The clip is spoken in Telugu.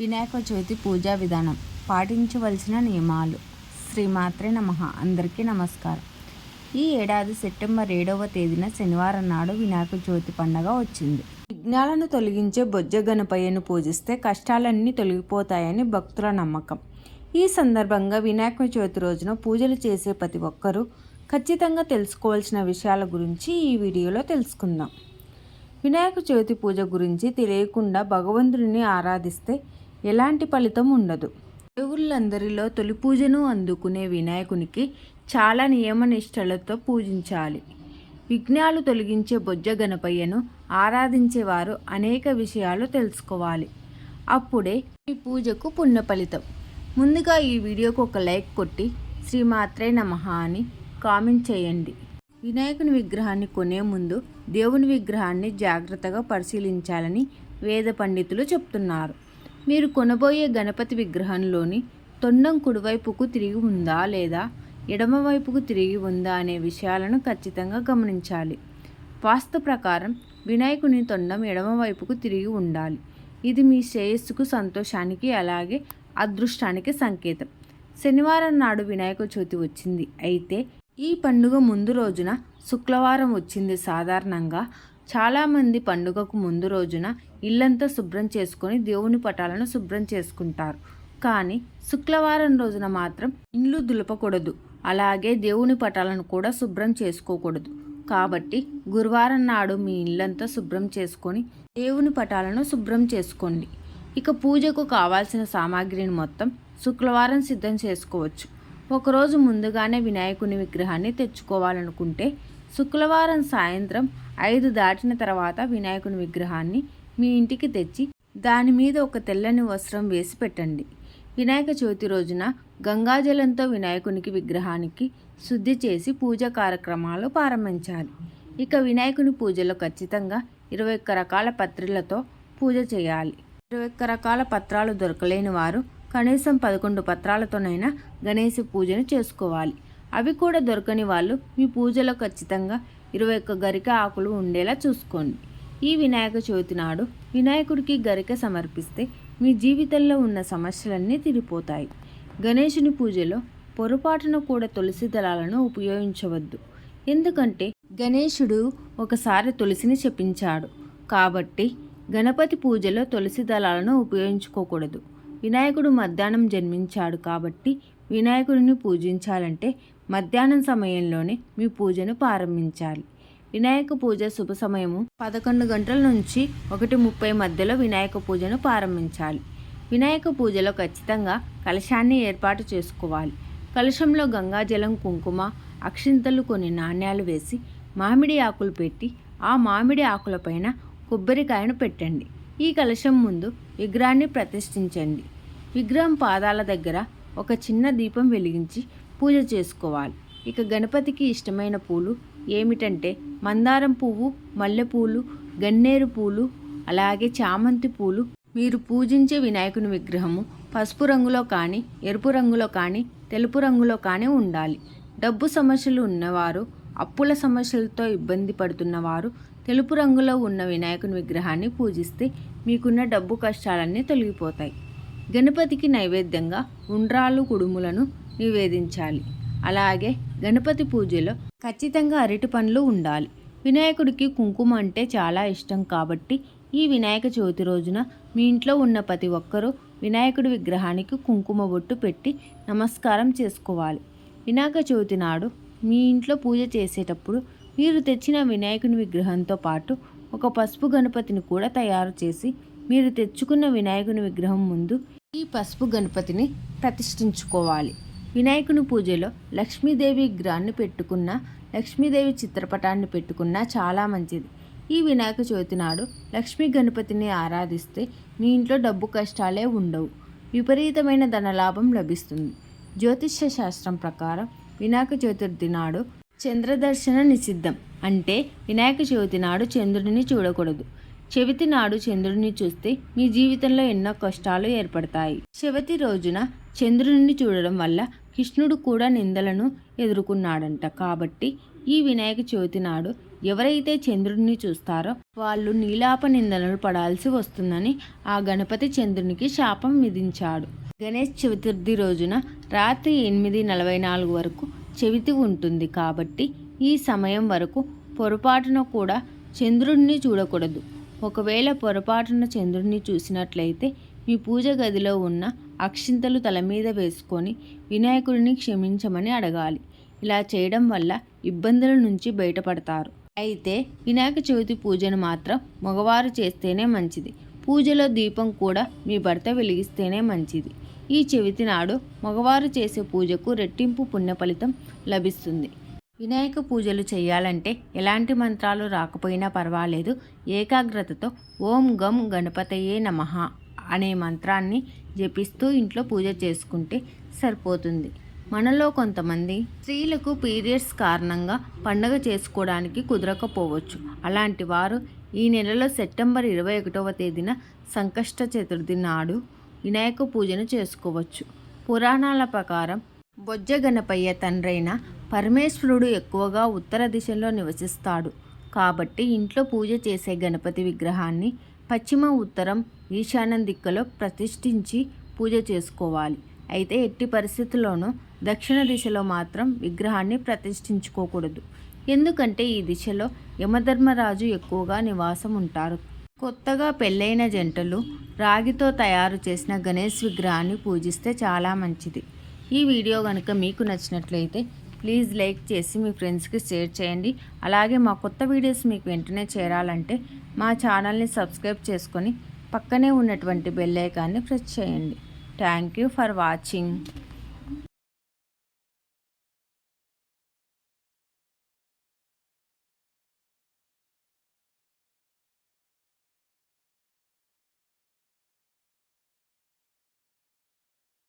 వినాయక చవితి పూజా విధానం, పాటించవలసిన నియమాలు. శ్రీమాత్రే నమః. అందరికీ నమస్కారం. ఈ ఏడాది సెప్టెంబర్ 7వ తేదీన శనివారం నాడు వినాయక చవితి పండగ వచ్చింది. విఘ్నాలను తొలగించే బొజ్జ గణపయ్యను పూజిస్తే కష్టాలన్నీ తొలగిపోతాయని భక్తుల నమ్మకం. ఈ సందర్భంగా వినాయక చవితి రోజున పూజలు చేసే ప్రతి ఒక్కరూ ఖచ్చితంగా తెలుసుకోవాల్సిన విషయాల గురించి ఈ వీడియోలో తెలుసుకుందాం. వినాయక చవితి పూజ గురించి తెలియకుండా భగవంతుడిని ఆరాధిస్తే ఎలాంటి ఫలితం ఉండదు. దేవుళ్ళందరిలో తొలి పూజను అందుకునే వినాయకునికి చాలా నియమనిష్టలతో పూజించాలి. విఘ్నాలు తొలగించే బొజ్జ గణపయ్యను ఆరాధించేవారు అనేక విషయాలు తెలుసుకోవాలి. అప్పుడే ఈ పూజకు పుణ్య ఫలితం. ముందుగా ఈ వీడియోకు ఒక లైక్ కొట్టి శ్రీమాత్రే నమః అని కామెంట్ చేయండి. వినాయకుని విగ్రహాన్ని కొనే ముందు దేవుని విగ్రహాన్ని జాగ్రత్తగా పరిశీలించాలని వేద పండితులు చెప్తున్నారు. మీరు కొనబోయే గణపతి విగ్రహంలోని తొండం కుడివైపుకు తిరిగి ఉందా లేదా ఎడమవైపుకు తిరిగి ఉందా అనే విషయాలను ఖచ్చితంగా గమనించాలి. వాస్తు ప్రకారం వినాయకుని తొండం ఎడమవైపుకు తిరిగి ఉండాలి. ఇది మీ శ్రేయస్సుకు, సంతోషానికి, అలాగే అదృష్టానికి సంకేతం. శనివారం నాడు వినాయక చవితి వచ్చింది. అయితే ఈ పండుగ ముందు రోజున శుక్రవారం వచ్చింది. సాధారణంగా చాలామంది పండుగకు ముందు రోజున ఇల్లంతా శుభ్రం చేసుకొని దేవుని పటాలను శుభ్రం చేసుకుంటారు. కానీ శుక్రవారం రోజున మాత్రం ఇల్లు దులపకూడదు, అలాగే దేవుని పటాలను కూడా శుభ్రం చేసుకోకూడదు. కాబట్టి గురువారం నాడు మీ ఇల్లంతా శుభ్రం చేసుకొని దేవుని పటాలను శుభ్రం చేసుకోండి. ఇక పూజకు కావాల్సిన సామాగ్రిని మొత్తం శుక్రవారం సిద్ధం చేసుకోవచ్చు. ఒకరోజు ముందుగానే వినాయకుని విగ్రహాన్ని తెచ్చుకోవాలనుకుంటే శుక్రవారం సాయంత్రం 5 దాటిన తర్వాత వినాయకుని విగ్రహాన్ని మీ ఇంటికి తెచ్చి దాని మీద ఒక తెల్లని వస్త్రం వేసి పెట్టండి. వినాయక చవితి రోజున గంగాజలంతో వినాయకునికి విగ్రహానికి శుద్ధి చేసి పూజా కార్యక్రమాలు ప్రారంభించాలి. ఇక వినాయకుని పూజలో ఖచ్చితంగా 21 రకాల పత్రులతో పూజ చేయాలి. 21 రకాల పత్రాలు దొరకలేని వారు కనీసం 11 పత్రాలతోనైనా గణేశ పూజను చేసుకోవాలి. అవి కూడా దొరకని వాళ్ళు మీ పూజలో ఖచ్చితంగా 21 గరిక ఆకులు ఉండేలా చూసుకోండి. ఈ వినాయక చవితి నాడు వినాయకుడికి గరిక సమర్పిస్తే మీ జీవితంలో ఉన్న సమస్యలన్నీ తీరిపోతాయి. గణేశుని పూజలో పొరపాటున కూడా తులసి దళాలను ఉపయోగించవద్దు. ఎందుకంటే గణేశుడు ఒకసారి తులసిని శపించాడు. కాబట్టి గణపతి పూజలో తులసి దళాలను ఉపయోగించుకోకూడదు. వినాయకుడు మధ్యాహ్నం జన్మించాడు కాబట్టి వినాయకుడిని పూజించాలంటే మధ్యాహ్నం సమయంలోనే మీ పూజను ప్రారంభించాలి. వినాయక పూజ శుభ సమయము 11 గంటల నుంచి 1:30 మధ్యలో వినాయక పూజను ప్రారంభించాలి. వినాయక పూజలో ఖచ్చితంగా కలశాన్ని ఏర్పాటు చేసుకోవాలి. కలశంలో గంగాజలం, కుంకుమ, అక్షింతలు, కొన్ని నాణ్యాలు వేసి మామిడి ఆకులు పెట్టి ఆ మామిడి ఆకులపైన కొబ్బరికాయను పెట్టండి. ఈ కలశం ముందు విగ్రహాన్ని ప్రతిష్ఠించండి. విగ్రహం పాదాల దగ్గర ఒక చిన్న దీపం వెలిగించి పూజ చేసుకోవాలి. ఇక గణపతికి ఇష్టమైన పూలు ఏమిటంటే మందారం పువ్వు, మల్లెపూలు, గన్నేరు పూలు, అలాగే చామంతి పూలు. మీరు పూజించే వినాయకుని విగ్రహము పసుపు రంగులో కానీ, ఎరుపు రంగులో కానీ, తెలుపు రంగులో కానీ ఉండాలి. డబ్బు సమస్యలు ఉన్నవారు, అప్పుల సమస్యలతో ఇబ్బంది పడుతున్నవారు తెలుపు రంగులో ఉన్న వినాయకుని విగ్రహాన్ని పూజిస్తే మీకున్న డబ్బు కష్టాలన్నీ తొలగిపోతాయి. గణపతికి నైవేద్యంగా ఉండ్రాళ్ళు, కుడుములను నివేదించాలి. అలాగే గణపతి పూజలో ఖచ్చితంగా అరటి పండ్లు ఉండాలి. వినాయకుడికి కుంకుమ అంటే చాలా ఇష్టం కాబట్టి ఈ వినాయక చవితి రోజున మీ ఇంట్లో ఉన్న ప్రతి ఒక్కరూ వినాయకుడి విగ్రహానికి కుంకుమ బొట్టు పెట్టి నమస్కారం చేసుకోవాలి. వినాయక చవితి నాడు మీ ఇంట్లో పూజ చేసేటప్పుడు మీరు తెచ్చిన వినాయకుని విగ్రహంతో పాటు ఒక పసుపు గణపతిని కూడా తయారు చేసి మీరు తెచ్చుకున్న వినాయకుని విగ్రహం ముందు ఈ పసుపు గణపతిని ప్రతిష్ఠించుకోవాలి. వినాయకుని పూజలో లక్ష్మీదేవి విగ్రహాన్ని పెట్టుకున్న, లక్ష్మీదేవి చిత్రపటాన్ని పెట్టుకున్నా చాలా మంచిది. ఈ వినాయక చవితి నాడు లక్ష్మీ గణపతిని ఆరాధిస్తే మీ ఇంట్లో డబ్బు కష్టాలే ఉండవు, విపరీతమైన ధనలాభం లభిస్తుంది. జ్యోతిష్య శాస్త్రం ప్రకారం వినాయక చతుర్థి నాడు చంద్రదర్శన నిషిద్ధం. అంటే వినాయక చవితి నాడు చంద్రుడిని చూడకూడదు. చవితి నాడు చంద్రుడిని చూస్తే మీ జీవితంలో ఎన్నో కష్టాలు ఏర్పడతాయి. చవితి రోజున చంద్రుడిని చూడడం వల్ల కృష్ణుడు కూడా నిందలను ఎదుర్కొన్నాడంట. కాబట్టి ఈ వినాయక చవితి నాడు ఎవరైతే చంద్రుడిని చూస్తారో వాళ్ళు నీలాప నిందనలు పడాల్సి వస్తుందని ఆ గణపతి చంద్రునికి శాపం విధించాడు. గణేష్ చతుర్థి రోజున రాత్రి 8:44 వరకు చవితి ఉంటుంది కాబట్టి ఈ సమయం వరకు పొరపాటున కూడా చంద్రుడిని చూడకూడదు. ఒకవేళ పొరపాటున చంద్రుడిని చూసినట్లయితే మీ పూజ గదిలో ఉన్న అక్షింతలు తల మీద వేసుకొని వినాయకుడిని క్షమించమని అడగాలి. ఇలా చేయడం వల్ల ఇబ్బందుల నుంచి బయటపడతారు. అయితే వినాయక చవితి పూజను మాత్రం మగవారు చేస్తేనే మంచిది. పూజలో దీపం కూడా మీ భర్త వెలిగిస్తేనే మంచిది. ఈ చవితి నాడు మగవారు చేసే పూజకు రెట్టింపు పుణ్య ఫలితం లభిస్తుంది. వినాయక పూజలు చేయాలంటే ఎలాంటి మంత్రాలు రాకపోయినా పర్వాలేదు, ఏకాగ్రతతో ఓం గం గణపతయే నమః అనే మంత్రాన్ని జపిస్తూ ఇంట్లో పూజ చేసుకుంటే సరిపోతుంది. మనలో కొంతమంది స్త్రీలకు పీరియడ్స్ కారణంగా పండగ చేసుకోవడానికి కుదరకపోవచ్చు. అలాంటి వారు ఈ నెలలో సెప్టెంబర్ 21వ తేదీన సంకష్ట చతుర్థి నాడు వినాయక పూజను చేసుకోవచ్చు. పురాణాల ప్రకారం బొజ్జ గణపయ్య తండ్రైన పరమేశ్వరుడు ఎక్కువగా ఉత్తర దిశలో నివసిస్తాడు. కాబట్టి ఇంట్లో పూజ చేసే గణపతి విగ్రహాన్ని పశ్చిమ, ఉత్తరం, ఈశాన్యం దిక్కులో ప్రతిష్ఠించి పూజ చేసుకోవాలి. అయితే ఎట్టి పరిస్థితుల్లోనూ దక్షిణ దిశలో మాత్రం విగ్రహాన్ని ప్రతిష్ఠించుకోకూడదు. ఎందుకంటే ఈ దిశలో యమధర్మరాజు ఎక్కువగా నివాసం ఉంటారు. కొత్తగా పెళ్ళైన జంటలు రాగితో తయారు చేసిన గణేష్ విగ్రహాన్ని పూజిస్తే చాలా మంచిది. ఈ వీడియో కనుక మీకు నచ్చినట్లయితే ప్లీజ్ లైక్ చేసి మీ ఫ్రెండ్స్కి షేర్ చేయండి. అలాగే మా కొత్త వీడియోస్ మీకు వెంటనే చేరాలంటే మా ఛానల్ని సబ్స్క్రైబ్ చేసుకొని పక్కనే ఉన్నటువంటి బెల్ ఐకాన్ని ప్రెస్ చేయండి. Thank you for watching.